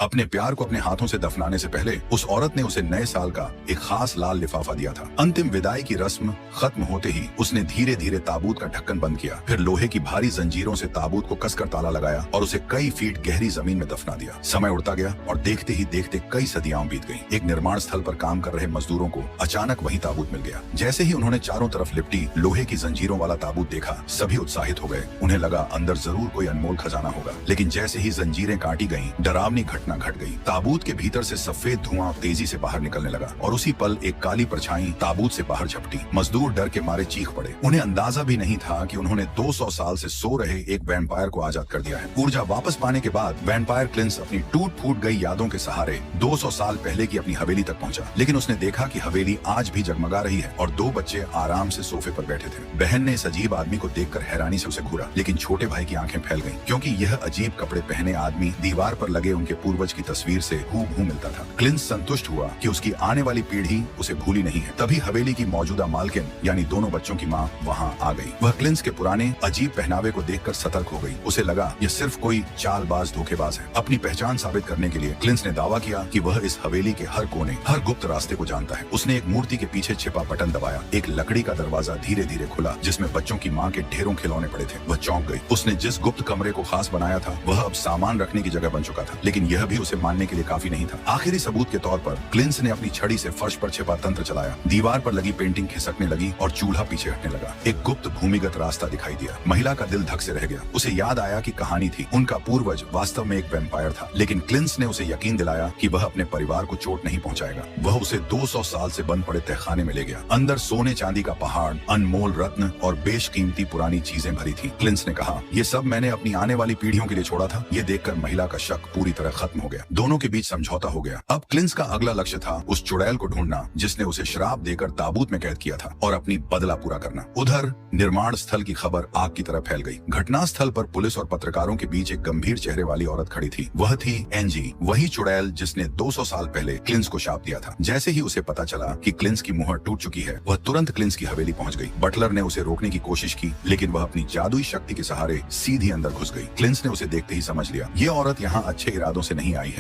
अपने प्यार को अपने हाथों से दफनाने से पहले उस औरत ने उसे नए साल का एक खास लाल लिफाफा दिया था। अंतिम विदाई की रस्म खत्म होते ही उसने धीरे धीरे ताबूत का ढक्कन बंद किया, फिर लोहे की भारी जंजीरों से ताबूत को कसकर ताला लगाया और उसे कई फीट गहरी जमीन में दफना दिया। समय उड़ता गया और देखते ही देखते कई सदियां बीत गईं। एक निर्माण स्थल पर काम कर रहे मजदूरों को अचानक वही ताबूत मिल गया। जैसे ही उन्होंने चारों तरफ लिपटी लोहे की जंजीरों वाला ताबूत देखा, सभी उत्साहित हो गए। उन्हें लगा अंदर जरूर कोई अनमोल खजाना होगा, लेकिन जैसे ही जंजीरें काटी गईं, डरावनी घटना घट गई। ताबूत के भीतर से सफेद धुआं तेजी से बाहर निकलने लगा और उसी पल एक काली परछाई ताबूत से बाहर झपटी। मजदूर डर के मारे चीख पड़े। उन्हें अंदाजा भी नहीं था कि उन्होंने 200 साल से सो रहे एक वैम्पायर को आजाद कर दिया है। ऊर्जा वापस पाने के बाद वैम्पायर क्लिंस अपनी टूट फूट गई यादों के सहारे 200 साल पहले की अपनी हवेली तक पहुंचा, लेकिन उसने देखा कि हवेली आज भी जगमगा रही है और 2 बच्चे आराम से सोफे पर बैठे थे। बहन ने इस अजीब आदमी को देखकर हैरानी से उसे घूरा, लेकिन छोटे भाई की आंखें फैल गईं, क्योंकि यह अजीब कपड़े पहने आदमी दीवार पर लगे उनके पूर्वज की तस्वीर से हूबहू मिलता था। क्लिंस संतुष्ट हुआ कि उसकी आने वाली पीढ़ी उसे भूली नहीं है। तभी हवेली की मौजूदा मालकिन यानी दोनों बच्चों की माँ वहाँ आ गई। वह क्लिंस के पुराने अजीब पहनावे को देखकर सतर्क हो गई। उसे लगा यह सिर्फ कोई चालबाज धोखेबाज है। अपनी पहचान साबित करने के लिए क्लिंस ने दावा किया कि वह इस हवेली के हर कोने, हर गुप्त रास्ते को जानता है। उसने एक मूर्ति के पीछे छिपा बटन दबाया। एक लकड़ी का दरवाजा धीरे धीरे खुला, जिसमें बच्चों की माँ के ढेरों खिलौने पड़े थे। वह चौंक गई। उसने जिस गुप्त कमरे को खास बनाया था वह अब सामान रखने की जगह बन चुका था, लेकिन यह भी उसे मानने के लिए काफी नहीं था। आखिरी सबूत के तौर पर क्लिंस ने अपनी छड़ी से फर्श पर छिपा तंत्र चलाया। दीवार पर लगी पेंटिंग खिसकने लगी और चूल्हा पीछे हटने लगा। एक गुप्त भूमिगत रास्ता दिखाई दिया। महिला का दिल धक से रह गया। उसे याद आया कि कहानी थी, उनका पूर्वज वास्तव में एक वैम्पायर था, लेकिन क्लिंस ने उसे यकीन दिलाया कि वह अपने परिवार को चोट नहीं पहुंचाएगा। वह उसे 200 साल से बंद पड़े तहखाने में ले गया। अंदर सोने चांदी का पहाड़, अनमोल रत्न और बेशकीमती पुरानी चीजें भरी थी। क्लिंस ने कहा, ये सब मैंने अपनी आने वाली पीढ़ियों के लिए छोड़ा था। ये देखकर महिला का शक पूरी तरह खत्म हो गया। दोनों के बीच समझौता हो गया। अब क्लिंस का अगला लक्ष्य था उस चुड़ैल को ढूंढना जिसने उसे श्राप देकर ताबूत में कैद किया था, और अपनी बदला पूरा करना। उधर निर्माण स्थल की खबर आग की तरह फैल गई। घटना स्थल पर पुलिस और पत्रकारों के बीच एक गंभीर चेहरे वाली औरत खड़ी थी। वह थी एंजी, वही चुड़ैल जिसने 200 साल पहले क्लिंस को शाप दिया था। जैसे ही उसे पता चला कि क्लिंस की मुहर टूट चुकी है, वह तुरंत क्लिंस की हवेली पहुंच गई। बटलर ने उसे रोकने की कोशिश की, लेकिन वह अपनी जादुई शक्ति के सहारे सीधी अंदर घुस गई। क्लिंस ने उसे देखते ही समझ लिया, ये औरत यहाँ अच्छे इरादों से नहीं आई है।